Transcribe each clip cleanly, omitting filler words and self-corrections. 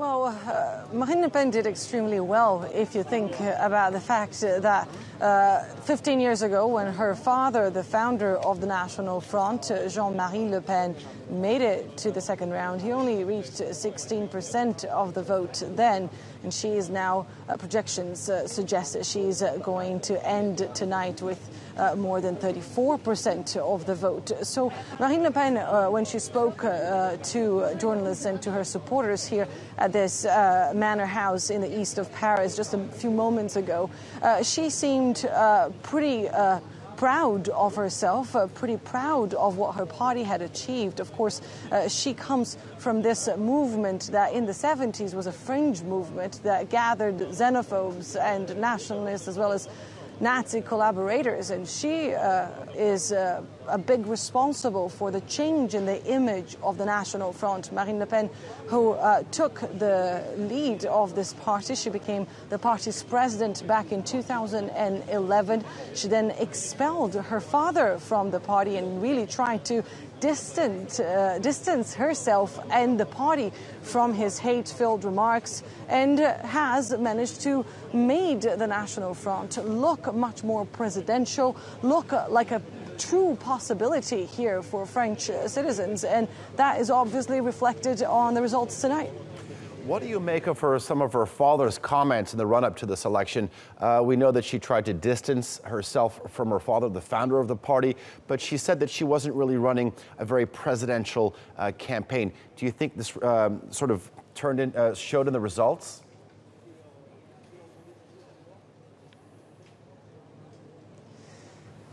Well, Marine Le Pen did extremely well if you think about the fact that 15 years ago, when her father, the founder of the National Front, Jean-Marie Le Pen, made it to the second round, he only reached 16% of the vote then. And she is now, projections suggest that she's going to end tonight with more than 34% of the vote. So Marine Le Pen, when she spoke to journalists and to her supporters here at this manor house in the east of Paris just a few moments ago, she seemed pretty proud of herself, pretty proud of what her party had achieved. Of course, she comes from this movement that in the 70s was a fringe movement that gathered xenophobes and nationalists as well as Nazi collaborators, and she is a big responsible for the change in the image of the National Front. Marine Le Pen, who took the lead of this party, she became the party's president back in 2011. She then expelled her father from the party and really tried to distance herself and the party from his hate-filled remarks, and has managed to make the National Front look much more presidential, look like a true possibility here for French citizens, and that is obviously reflected on the results tonight. What do you make of some of her father's comments in the run-up to this election? We know that she tried to distance herself from her father, the founder of the party, but she said that she wasn't really running a very presidential campaign. Do you think this sort of showed in the results?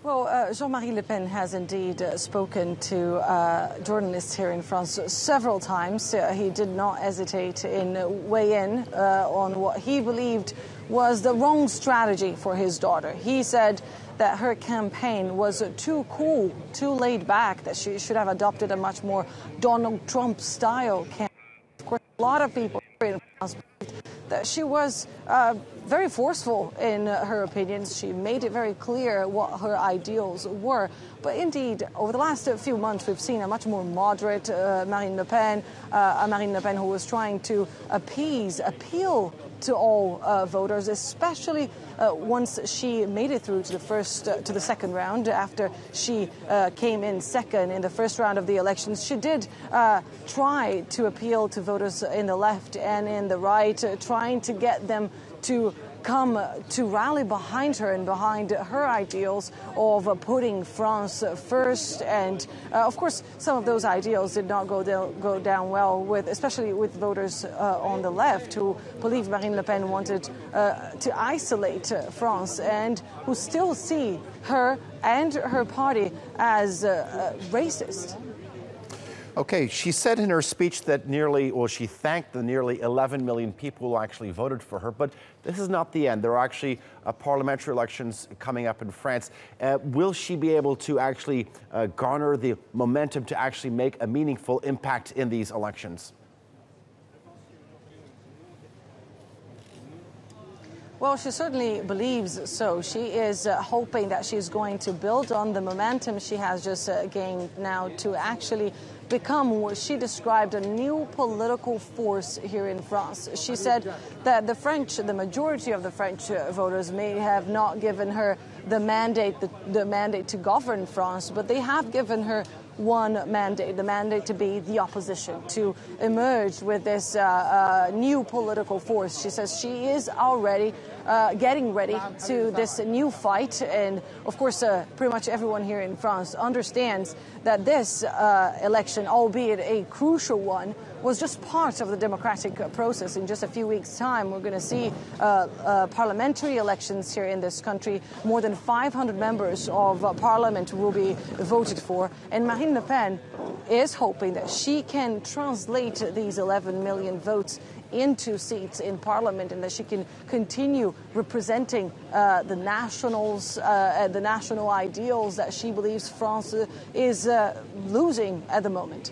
Well, Jean-Marie Le Pen has indeed spoken to journalists here in France several times. He did not hesitate in weighing in on what he believed was the wrong strategy for his daughter. He said that her campaign was too cool, too laid back, that she should have adopted a much more Donald Trump-style campaign. Of course, a lot of people here in France believed that she was very forceful in her opinions. She made it very clear what her ideals were. But indeed, over the last few months, we've seen a much more moderate Marine Le Pen, a Marine Le Pen who was trying to appeal to all voters, especially once she made it through to the second round. After she came in second in the first round of the elections, she did try to appeal to voters in the left and in the right, trying to get them to come to rally behind her and behind her ideals of putting France first. And of course, some of those ideals did not go down well, especially with voters on the left, who believe Marine Le Pen wanted to isolate France and who still see her and her party as racist. Okay, she said in her speech that she thanked the nearly 11 million people who actually voted for her, but this is not the end. There are actually parliamentary elections coming up in France. Will she be able to actually garner the momentum to actually make a meaningful impact in these elections? Well, she certainly believes so. She is hoping that she's going to build on the momentum she has just gained now to actually become what she described a new political force here in France. She said that the majority of the French voters may have not given her the mandate to govern France, but they have given her one mandate, the mandate to be the opposition, to emerge with this new political force. She says she is already getting ready to this new fight. And of course, pretty much everyone here in France understands that this election, albeit a crucial one, was just part of the democratic process. In just a few weeks' time, we're going to see parliamentary elections here in this country. More than 500 members of parliament will be voted for. And Marine Le Pen is hoping that she can translate these 11 million votes into seats in parliament, and that she can continue representing the national ideals that she believes France is losing at the moment.